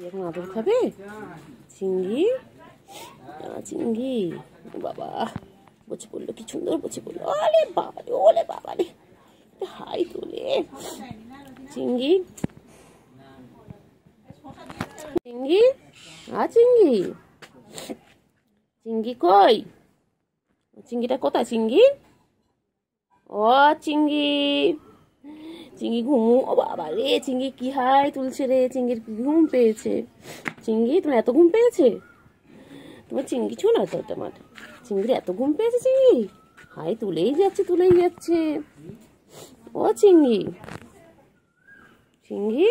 এখন আদর খাবে চিংড়ি। চিংড়ি বাবা বসে পড়লো, কি সুন্দর বসে পড়লো। আরে বাবা রে, ওলে বাবা রে, হাই তোলে চিংড়ি। চিংড়ি চিংড়ি, চিংড়ি কই? চিংড়িটা কোথায়? চিংড়ি ও চিংড়ি, চিংড়ি ঘুমু। ও বাবা রে, চিংড়ি কি হাই তুলছে রে, চিংড়ির ঘুম পেয়েছে। চিংড়ি তোমার এত ঘুম পেয়েছে? তোমার চিংড়ি ছো না তো তোমার, চিংড়ি এত ঘুম পেয়েছে। চিংড়ি হাই তুলেই যাচ্ছে, তুলেই যাচ্ছে। ও চিংড়ি, চিংড়ি,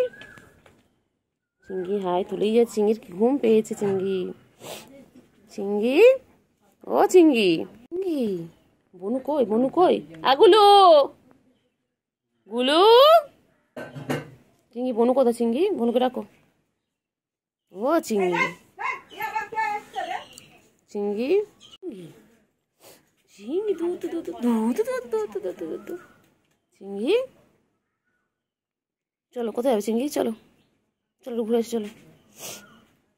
চিংড়ি হাই তুলেই যাচ্ছে। চিংড়ির কি ঘুম পেয়েছে চিংড়ি। চিংড়ি ও চিংড়ি, চিংড়ি বনু কই? বনু কই? গুলু, গুলু, চিংড়ি বনু কোথা? চিংড়ি বনুকে ডাকো। ও চিংড়ি, চিংড়ি, চিংড়ি দুধ দুধ দুধ দুধ দুধ দুধ। চিংড়ি চলো, কোথায় যাবে চিংড়ি? চলো চলো ঘুরে আসি, চলো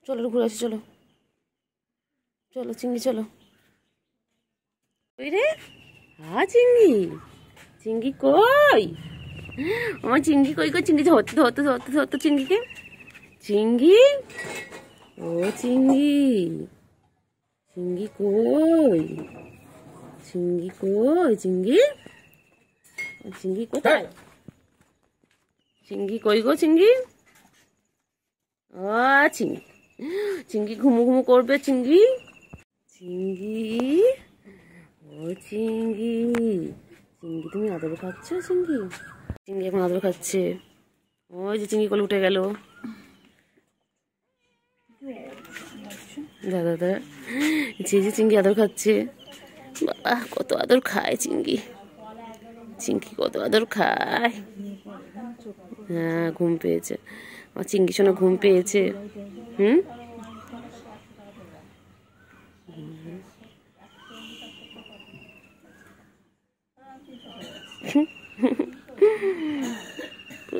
চলো ঘুরে আসি, চলো চলো চিংড়ি চলো। ওই রে চিংড়ি, চিংড়ি কই? আমার চিংড়ি কই? কই চিংড়ি? ধরতে ধরতে ধরতে ধরতে চিংড়িকে। চিংড়ি ও চিংড়ি, চিংড়ি কই? চিংড়ি কই? চিংড়ি, চিংড়ি কোথায়? চিংড়ি কই গো? চিংড়ি চিংড়ি, চিংড়ি ঘুমু ঘুমু করবে চিংড়ি। চিংড়ি ও চিংড়ি, চিংড়ি তুমি আদর খাচ্ছ? চিংড়ি, চিংড়ি এখন আদর খাচ্ছে। ওই যে চিংড়ি কোলে উঠে গেল। দাদা দাদা, যে চিংড়ি আদর খাচ্ছে। বাবা কত আদর খায় চিংড়ি, চিংড়ি কত আদর খায়। হ্যাঁ ঘুম পেয়েছে আমার চিংড়ি, শোনা ঘুম পেয়েছে।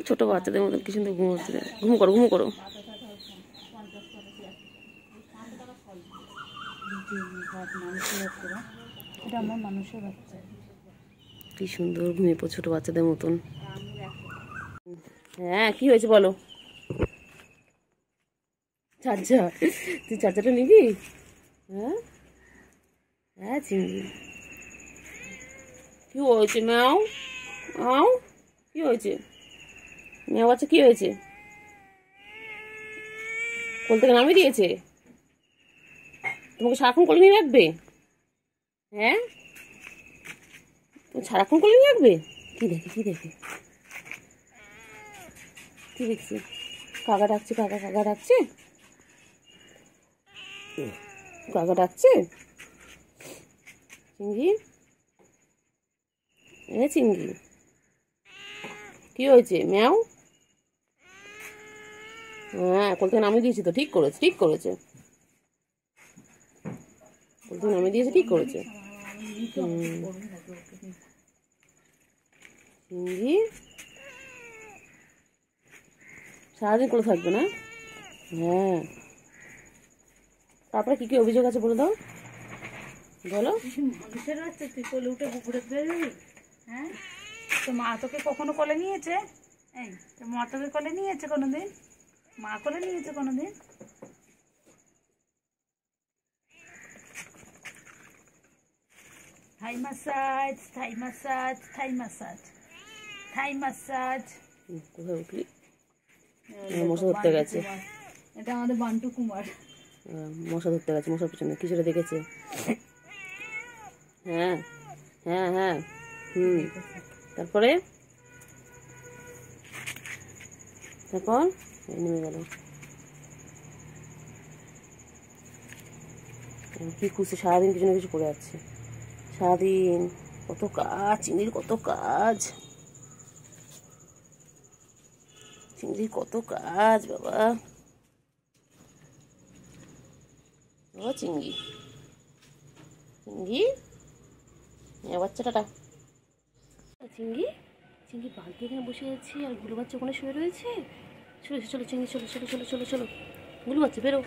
ছোট বাচ্চাদের মতন কি সুন্দর ঘুমোচ্ছে। ঘুম করো, ঘুম করো। কি সুন্দর ঘুমিয়ে পড়ো ছোট বাচ্চাদের মতন। হ্যাঁ কি হয়েছে বলো? চার্জার, তুই চার্জারটা নিবি? হ্যাঁ হ্যাঁ চিংড়ি কি হয়েছে? ম্যাও আও, কি হয়েছে? ম্যাও বাচ্চা কি হয়েছে? কোল থেকে নামিয়ে দিয়েছে? তোমাকে সারাক্ষণ কোলে নিয়ে রাখবে? হ্যাঁ তুমি সারাক্ষণ কোলে নিয়ে রাখবে? কি দেখে, কি দেখে, কি দেখছি? কাকা ডাকছে, কাকা কাকা ডাকছে, কাকা ডাকছে। চিংড়ি চিংড়ি কি হয়েছে? ম্যাও হ্যাঁ কোল থেকে নামিয়ে দিয়েছি তো, ঠিক করেছে, ঠিক করেছে। কোল থেকে নামিয়ে দিয়েছে, ঠিক করেছে। চিংড়ি সারাদিন কোলে থাকবে না? হ্যাঁ তারপরে কি কি অভিযোগ আছে বলে দাও, বলো। মানুষের বাচ্চা তুই কোলে উঠে ঘুরে বেরোবি? হ্যাঁ তো মা তোকে কখনো কোলে নিয়েছে? এই তো মা তোকে কোলে নিয়েছে কোনোদিন? মা কোলে নিয়েছে কোনোদিন? থাই মাসাজ, থাই মাসাজ, থাই মাসাজ, থাই মাসাজ। কোথায় উঠলি? মশা ধরতে গেছে। এটা আমাদের বান্টু কুমার। মশা ধরতে গেছে, মশার পিছনে কিছুটা দেখেছে। হ্যাঁ হ্যাঁ হ্যাঁ তারপরে তারপর নেমে গেল। কি খুশি, সারাদিন কিছু না কিছু করে যাচ্ছে। সারাদিন কত কাজ, চিংড়ির কত কাজ, চিংড়ির কত কাজ বাবা। ও চিংড়ি, চিংড়ি বাচ্চাটা। চিংড়ি, চিংড়ি বালতি এখানে বসে আছে আর গুলো বাচ্চা ওখানে শুয়ে রয়েছে। চলো চলো চিংড়ি, চলো চলো চলো চলো চলো। গুলু বাচ্চা বেরো,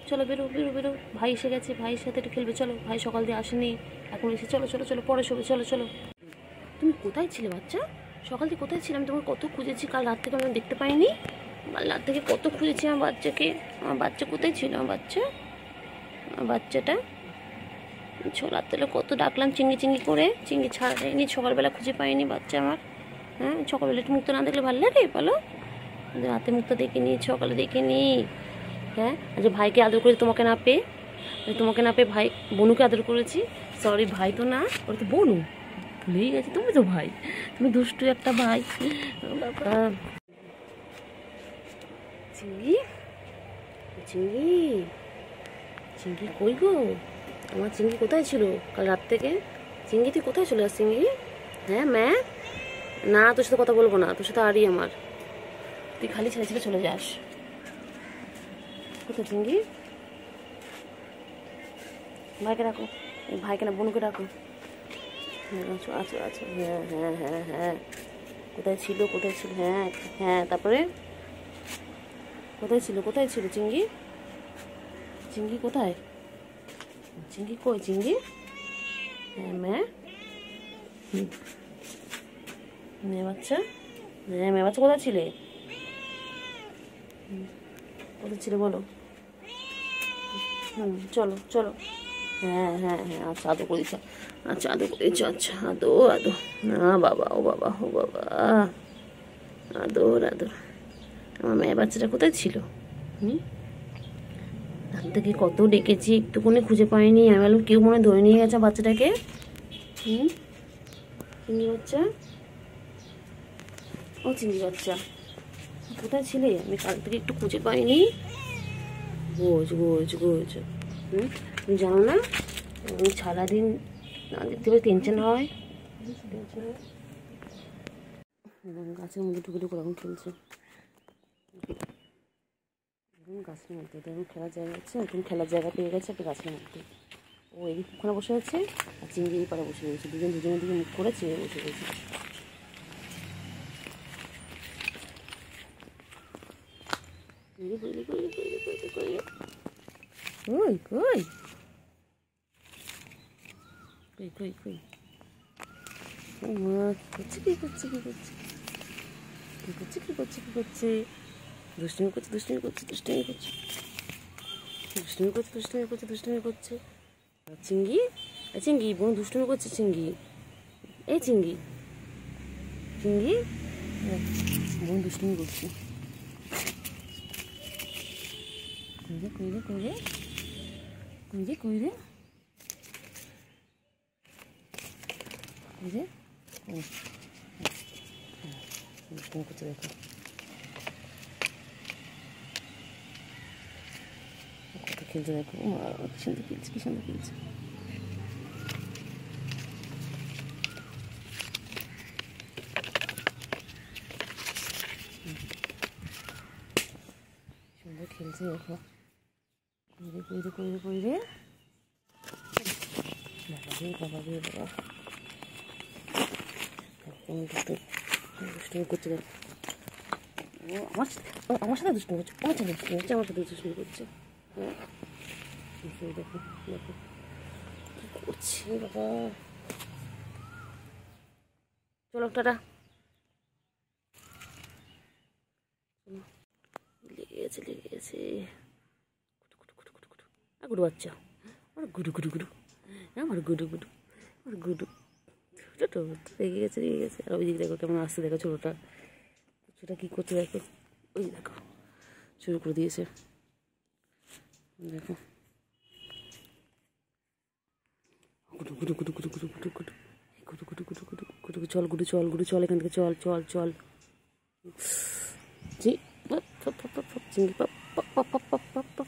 চলো বেরো বেরো বেরো, ভাই এসে গেছে, ভাইয়ের সাথে একটু খেলবে, চলো, ভাই সকাল দিয়ে আসেনি, এখন এসে, চলো চলো চলো পরে শোবে, চলো চলো। তুমি কোথায় ছিলে বাচ্চা? সকাল থেকে কোথায় ছিলাম? তোমার কত খুঁজেছি, কাল রাত থেকে আমি দেখতে পাইনি, কাল রাত থেকে কত খুঁজেছি আমার বাচ্চাকে। আমার বাচ্চা কোথায় ছিল? আমার বাচ্চা, আমার বাচ্চাটা রাত থেকে কত ডাকলাম চিঙ্গি চিঙ্গি করে, চিঙ্গি ছাড়াইনি, সকালবেলা খুঁজে পাইনি বাচ্চা আমার। হ্যাঁ, সকালবেলা একটু মুক্ত না দেখলে ভালো লাগে বলো? রাতে মুক্ত দেখিনি, সকালে দেখিনি। হ্যাঁ, আচ্ছা ভাইকে আদর করে তোমাকে না পেয়ে, তোমাকে না পেয়ে ভাই বনুকে আদর করেছি। সরি, ভাই তো না, ওটা তো বনু, ভুলেই গেছি, তুমি তো ভাই, তুমি দুষ্টু একটা ভাই। বাবা চিঙ্গি, চিঙ্গি, চিঙ্গি কই গো? আমার চিঙ্গি কোথায় ছিল কাল রাত থেকে? চিঙ্গি তুই কোথায় চলে আস চিঙ্গি? হ্যাঁ ম্যা, না তোর সাথে কথা বলবো না, তোর সাথে আরই আমার, তুই খালি ছেলে ছেলে চলে যাস। কোথায় চিঙ্গি? ভাইকে ডাকো, ভাইকে না বোনকে ডাকো। আচ্ছা আচ্ছা আচ্ছা, হ্যাঁ হ্যাঁ হ্যাঁ হ্যাঁ, কোথায় ছিল কোথায় ছিল? হ্যাঁ হ্যাঁ, তারপরে কোথায় ছিল কোথায় ছিল চিঙ্গি? চিঙ্গি কোথায়? চিঙ্গি কই চিঙ্গি? হ্যাঁ মেয়ে, মেয়ে বাচ্চা, হ্যাঁ মেয়ে বাচ্চা কোথায় ছিলে? কোথায় ছিল বলো? চলো চলো, হ্যাঁ হ্যাঁ হ্যাঁ, আচ্ছা আদর করে দিচ্ছ, আচ্ছা আদর করে দিচ্ছ, আচ্ছা আদর আদর, না বাবা, ও বাবা ও বাবা, আদর আদর। আমার মেয়ে বাচ্চাটা কোথায় ছিল? রাত থেকে কত ডেকেছি, একটুকুনি খুঁজে পাইনি, আমি ভাবলাম কেউ মনে ধরে নিয়ে গেছে বাচ্চাটাকে। চিংড়ি বাচ্চা, ও চিংড়ি বাচ্চা কোথায় ছিলে? আমি কাল থেকে একটু খুঁজে পাইনি। গোজ গোজ গোজ, তুমি জানো না আমি সারাদিন না দেখতে পাই টেনশন হয়, গাছের মধ্যে ঢুকে ঢুকে ওরকম খেলছে, গাছের মধ্যে দেখুন খেলার জায়গা আছে, এখন খেলার জায়গা পেয়ে গেছে একটা গাছের মধ্যে। ও এই ওখানে বসে আছে আর চিংড়ি এই পাড়ে বসে রয়েছে, দুজন দুজনের দিকে মুখ করে চেয়ে বসে রয়েছে। কই কই কই কই কই, ও মা করছে, কি করছে কি করছে কি করছে কি করছে কি করছে, দুষ্টুমি করছে দুষ্টুমি করছে দুষ্টুমি করছে দুষ্টুমি করছে দুষ্টুমি করছে দুষ্টুমি করছে। চিঙ্গি, চিঙ্গি বোন দুষ্টুমি করছে, চিঙ্গি, এই চিঙ্গি, চিঙ্গি বোন দুষ্টুমি করছে। কইরে কইরে কইরে কইরে কইরে কইরে, দুষ্টুমি করছে দেখো, কত খেলছে দেখো, কি সুন্দর খেলছে কি সুন্দর খেলছে। সুন্দর খেলছে দেখো, কইরে কইরে কইরে কইরে, বাবা রে বাবা রে বাবা, দুষ্টুমি করছে দেখো, ও আমার সাথে দুষ্টুমি করছে, আমার সাথে দুষ্টুমি করছে, আমার সাথে দুষ্টুমি করছে। হ্যাঁ দেখো দেখো কি করছে বাবা, চলো টাটা, লেগে গেছে লেগে গেছে, গুডু বাচ্চা, আমার গুডু গুডু গুডু, আমার গুডু গুডু, আমার গুডু ছোটো লেগে গেছে লেগে গেছে। আর ওই দিকে দেখো কেমন আসছে দেখো, ছোটোটা ছোটোটা কী করছে দেখো, ওই দেখো শুরু করে দিয়েছে দেখো, গুডু গুডু গুডু গুডু গুডু গুডু গুডু গুডু গুডু গুডু গুডু গুডু, চল গুডু চল, গুডু চল এখান থেকে, চল চল চল, জি চিংড়ি পাপ পাপ পাপ পাপ পাপ পাপ পাপ,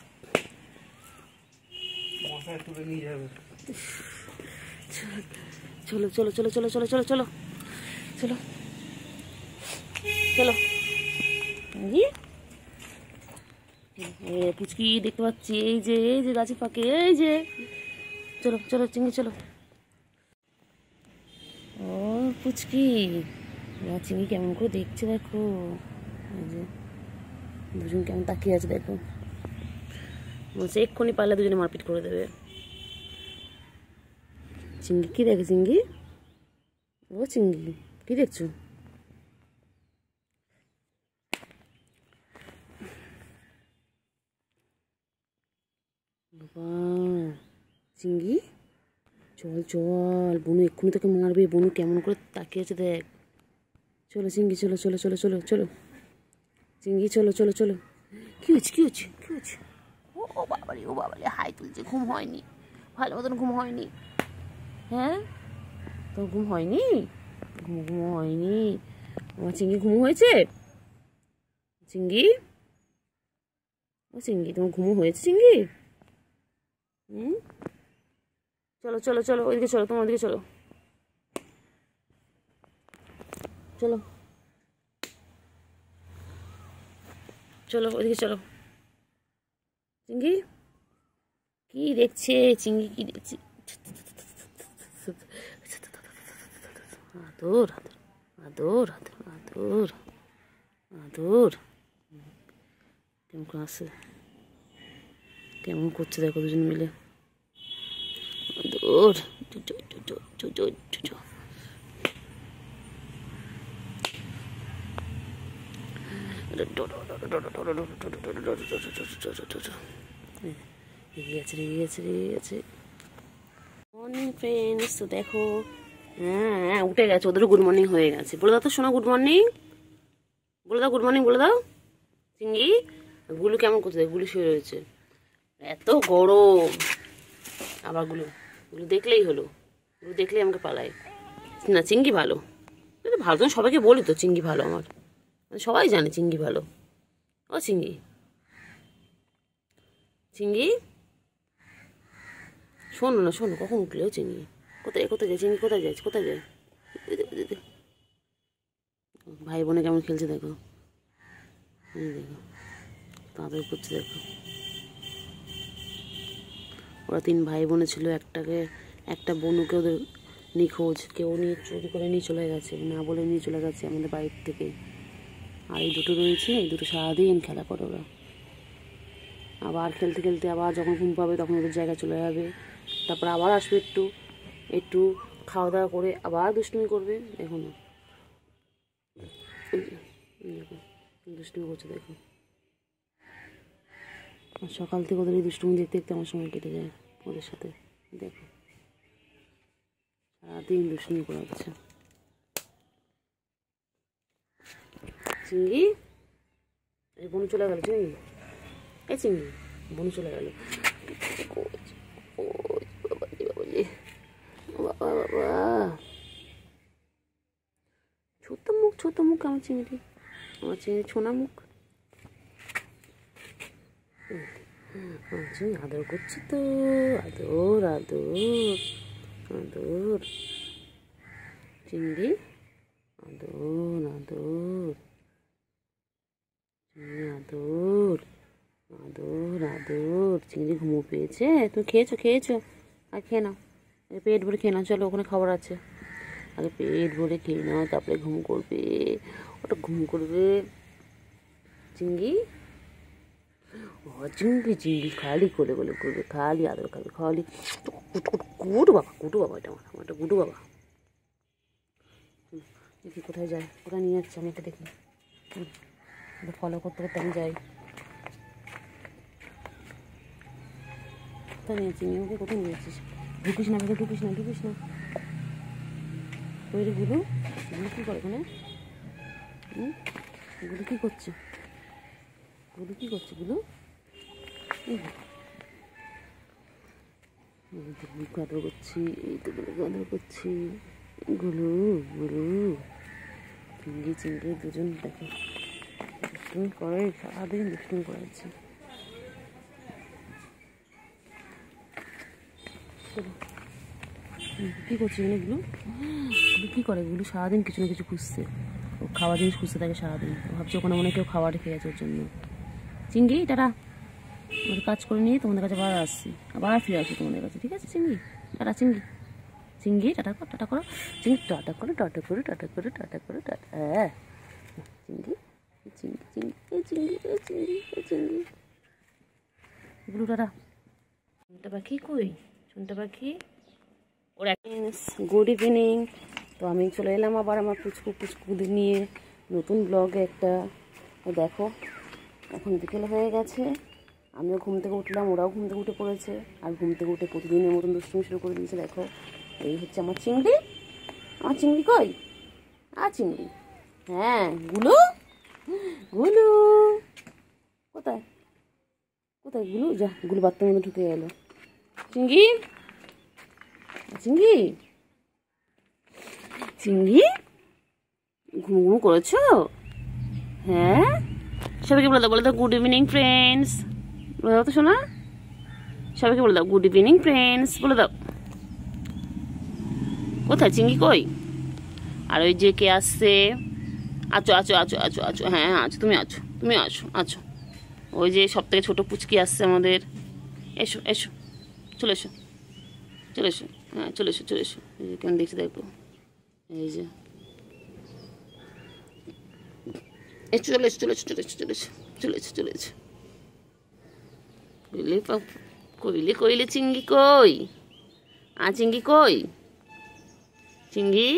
চলো চলো চলো চলো চলো চলো চলো চলো চলো, পুচকি দেখতে পাচ্ছি, এই যে গাছের ফাঁকে, এই যে, চলো চলো চিংড়ি চলো। ও পুচকি, চিংড়ি কেমন করে দেখছে দেখো, এই যে দুজন কেমন তাকিয়ে আছে দেখো, বলছে এক্ষুনি পারলে দুজনে মারপিট করে দেবে। চিঙ্গি কি দেখে? চিঙ্গি, ও চিঙ্গি কি দেখছো? চিঙ্গি চল চল, বনু এক্ষুনি তোকে মারবে। বনু কেমন করে তাকিয়ে আছে দেখ। চলো চিঙ্গি, চলো চলো চলো চলো চলো চিঙ্গি, চলো চলো চলো। কি হচ্ছে কি হচ্ছে কি হচ্ছে? ও বাবারে, ও বাবারে, হাই তুলছে। ঘুম হয়নি, ভালো মতন ঘুম হয়নি। হ্যাঁ, তোর ঘুম হয়নি? ঘুম হয়নি? আমার চিঙ্গি ঘুম হয়েছে? চিঙ্গি, ও চিঙ্গি তোমার ঘুম হয়েছে? চিঙ্গি চলো চলো চলো, ওইদিকে চলো, তোমার ওদিকে চলো, চলো চলো ওইদিকে চলো। চিঙ্গি কি দেখছে? চিঙ্গি কি দেখছে? আদর আদর আদর আদর আদর। কেমন করে আসে, কেমন করছে দেখো দুজন মিলে। আদর মর্নিং ফ্রেন্ডস। তো দেখো, হ্যাঁ উঠে গেছে, ওদেরও গুড মর্নিং হয়ে গেছে। বলে দাও তো শোনা গুড মর্নিং, বলে দাও গুড মর্নিং বলে দাও। চিঙ্গি, গুলু কেমন করছে? গুলু শুয়ে রয়েছে, এত গরম। আবার গুলু, গুলু দেখলেই হলো, গুলু দেখলেই আমাকে পালায়। না চিঙ্গি ভালো, ভালো তো সবাইকে বলি তো চিঙ্গি ভালো, আমার সবাই জানে চিঙ্গি ভালো। ও চিঙ্গি, চিঙ্গি শোনো না, শোনো, কখন উঠলে? ও চিঙ্গি কোথায় কোথায় যায়? চিঙ্গি কোথায় যাচ্ছে? কোথায় যায়? ভাই বোনে কেমন খেলছে দেখো, দেখো তাদের করছে দেখো। ওরা 3 ভাই বোনে ছিল, একটা বোনকে ওদের নিখোঁজ, কেউ নিয়ে চুরি করে নিয়ে চলে গেছে, না বলে নিয়ে চলে গেছে আমাদের বাড়ির থেকে। আর এই দুটো রয়েছে, এই দুটো সারাদিন খেলা করে ওরা। আবার খেলতে খেলতে আবার যখন ঘুম পাবে তখন ওদের জায়গায় চলে যাবে, তারপর আবার আসবে, একটু একটু খাওয়া দাওয়া করে আবার দুষ্টুমি করবে। দেখো না, দেখো দুষ্টুমি করছে দেখো। আর সকাল থেকে ওদের এই দুষ্টুমি দেখতে দেখতে আমার সময় কেটে যায় ওদের সাথে। দেখো সারাদিন দুষ্টুমি করা হচ্ছে। চিঙ্গি, এই বনু চলে গেল। চিঙ্গি, এই চিঙ্গি, বনু চলে গেল। বাবা বাবা, ছোট মুখ ছোট মুখ আমার চিংড়ি, আমার চিংড়ি ছোনা মুখ। আদর করছি তো, আদর আদর আদর চিংড়ি, আদর আদর আদর আদর আদর। চিংড়ি ঘুমো পেয়েছে? তুমি খেয়েছো? খেয়েছো? আর খেয়ে নাও, পেট ভরে খেয়ে নাও। চলো ওখানে খাবার আছে, আগে পেট ভরে খেয়ে নাও, তারপরে ঘুম করবে। ওটা ঘুম করবে। চিঙ্গি, ও চিঙ্গি, চিঙ্গি খালি কোলে কোলে করবে, খালি আদর খাবে, খালি গুডু বাবা, গুডু বাবা, এটা আমার একটা গুডু বাবা। দেখি কোথায় যায়, কোথায় নিয়ে যাচ্ছে আমি একটা দেখি। ফলো করতে করতে আমি যাই। কোথায় নিয়ে যাচ্ছি? ওকে কোথায় নিয়ে যাচ্ছিস? ঢুকিস না, ঢুকিস না, ঢুকিস না। ওই রে গুলু, গুলু কী করে ওখানে? গুলু কী করছে? গুলু কী করছে? গুলু গুলুকে আদর করছি, এই তো গুলুকে আদর করছি। গুলু গুলু, চিঙ্গি চিঙ্গি দুজন দেখো দুষ্টুমি করে, সারাদিন দুষ্টুমি করাচ্ছে। কী করছে এখানে গুলু? গুলু কী করে? গুলু সারাদিন কিছু না কিছু খুঁজছে, ও খাওয়া জিনিস খুঁজতে থাকে সারাদিন। ভাবছি ওখানে মনে কেউ খাবার রেখে গেছে ওর জন্য। চিঙ্গি টাটা, ওদের কাজ করে নিয়ে তোমাদের কাছে আবার আসছি, আবার ফিরে আসছি তোমাদের কাছে, ঠিক আছে? চিঙ্গি টাটা, চিঙ্গি চিঙ্গি টাটা করো, টাটা করো চিঙ্গি, টাটা করো, টাটা করো, টাটা করো, টাটা করো, টাটা। হ্যাঁ চিঙ্গি চিঙ্গি চিঙ্গি, এই চিঙ্গি, এই চিঙ্গি, এই চিঙ্গি, গুলু টাটা। শুনতে পাখি কই? শুনতে পাখি ওর গুড ইভিনিং। তো আমি চলে এলাম আবার আমার পুচকুদের নিয়ে নতুন ব্লগে একটা। দেখো এখন বিকেল হয়ে গেছে, আমিও ঘুম থেকে উঠলাম, ওরাও ঘুম থেকে উঠে পড়েছে। আর ঘুম থেকে উঠে প্রতিদিনের মতন দুষ্টুমি শুরু করে দিয়েছে। দেখো এই হচ্ছে আমার চিংড়ি। আমার চিংড়ি কই? আর চিংড়ি, হ্যাঁ গুলু, গুলু কোথায়? কোথায় গুলু? যা, গুলু বাথরুমের মধ্যে ঢুকে গেল। চিংড়ি, চিংড়ি, চিংড়ি ঘুম ঘুম করেছো? হ্যাঁ, সবাইকে বলে দাও, বলে দাও গুড ইভিনিং ফ্রেন্ডস। বলে দাও তো শোনা, সবাইকে বলে দাও গুড ইভিনিং ফ্রেন্ডস বলে দাও। কোথায় চিংড়ি কই? আর ওই যে কে আসছে? আছো আছো আছো আছো আছো, হ্যাঁ আছো, তুমি আছো, তুমি আছো আছো। ওই যে সব থেকে ছোটো পুচকি আসছে আমাদের। এসো এসো, চলে এসো, চলে এসো, হ্যাঁ চলে এসো, চলে এসো। এই যে কেমন দেখছি দেখো, এই যে চলে এসো, চলে এসো, চলে এসো, চলে এসো, চলে এসো, চলে এসো। কইলে কইলে কইলে চিংড়ি কই? চিংড়ি কই? চিংড়ি,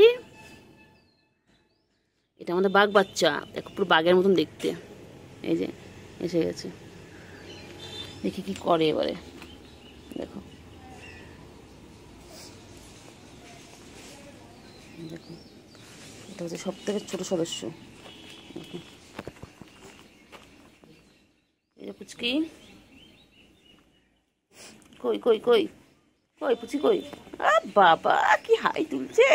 এটা আমাদের বাঘ বাচ্চা, দেখো পুরো বাঘের মতন দেখতে। এই যে এসে গেছে, দেখি কি করে এবারে। দেখো দেখো, এটা হচ্ছে সব থেকে ছোট সদস্য। এই যে পুচকি কই কই কই কই, পুচি কই? বাবা কি হাই তুলছে!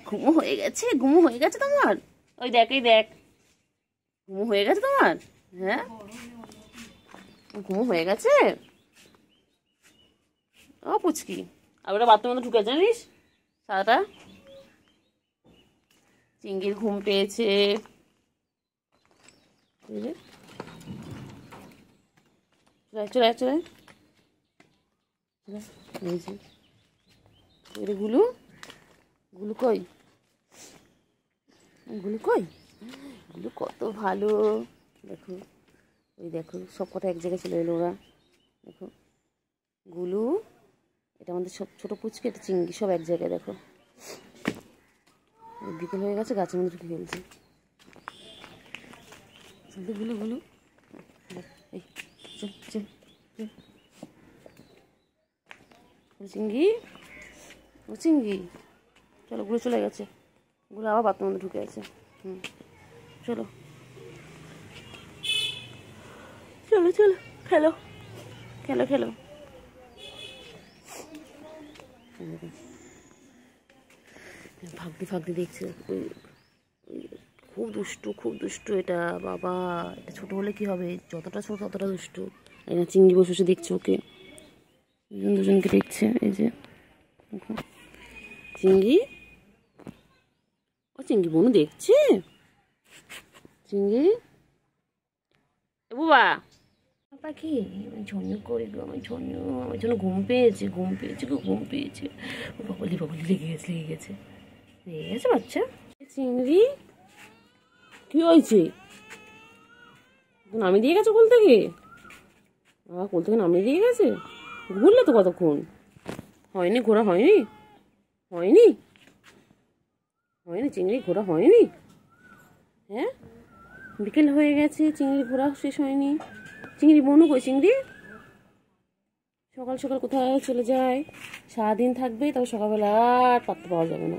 ঘুমো হয়ে গেছে, ঘুমো হয়ে গেছে তোমার? ওই দেখ, এই দেখ, ঘুমো হয়ে গেছে তোমার? হ্যাঁ ঘুমো হয়ে গেছে। ও পুচকি, আর ওটা বাথরুমের মধ্যে ঢুকে জানিস সারাটা। চিংড়ির ঘুম পেয়েছে, চলে চলে। গুলু, গুলু কই? গুলু কই? গুলু কত ভালো, দেখো ওই দেখো সব কটা এক জায়গায় চলে এলো ওরা। দেখো গুলু, এটা আমাদের সব ছোটো পুচকে, এটা চিংড়ি, সব এক জায়গায়। দেখো বিকেল হয়ে গেছে, গাছের মধ্যে ঢুকে ফেলছে। গুলু গুলু, এই চল চল চিংড়ি, ও চিংড়ি চলো, গুলো চলে গেছে। গুলো আবার বাথরুমের মধ্যে ঢুকে আছে। চলো চলো চলো, খেলো খেলো খেলো। ফাঁকদি ফাঁকদি দেখছে, খুব দুষ্টু, খুব দুষ্টু এটা। বাবা এটা ছোট হলে কি হবে, যতটা ছোট ততটা দুষ্টু। এই না চিংড়ি বসে বসে দেখছে ওকে, দুজনকে দেখছে। এই যে চিংড়ি, ও চিংড়ি বোনু দেখছে। চিংড়ি বাবা পাখি, আমি ঝন্যু করি গো, আমার ঝন্যু, আমার জন্য ঘুম পেয়েছে, ঘুম পেয়েছে গো, ঘুম পেয়েছে। বাবলি বাবলি লেগে গেছে, লেগে গেছে, লেগে গেছে বাচ্চা। চিংড়ি কি হয়েছে? নামিয়ে দিয়ে গেছে কোল থেকে? কোল থেকে নামিয়ে দিয়ে গেছে? ঘুরলে তো কতক্ষণ। হয়নি ঘোরা, হয়নি, হয়নি, হয়নি চিংড়ি ঘোরা হয়নি। হ্যাঁ বিকেল হয়ে গেছে, চিংড়ি ঘোরা শেষ হয়নি। চিংড়ি বোনু কই? চিংড়ি সকাল সকাল কোথায় চলে যায়, সারাদিন থাকবে, তবে সকালবেলা আর পাত্তা পাওয়া যাবে না।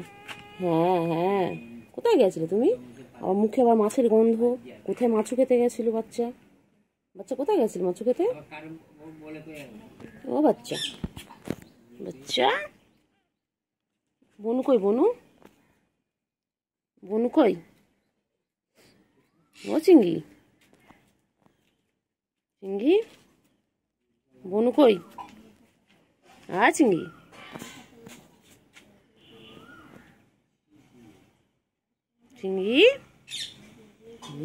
হ্যাঁ হ্যাঁ, কোথায় গেছিলে তুমি? আমার মুখে আবার মাছের গন্ধ। কোথায় মাছও খেতে গেছিল বাচ্চা? বাচ্চা কোথায় গেছিল মাছও খেতে? ও বাচ্চা, বাচ্চা বনু কই? বনু, বনু কই? ও চিংড়ি, চিংড়ি বনু কই? চিংড়ি, চিংড়ি,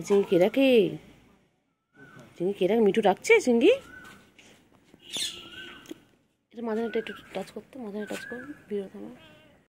চিংড়ি কে রাখে? চিংড়ি কে রাখে? মিঠু ডাকছে চিংড়ি। এটা মাঝখানে একটু টাচ করতে, মাঝখানে টাচ করো, বিরত আমার।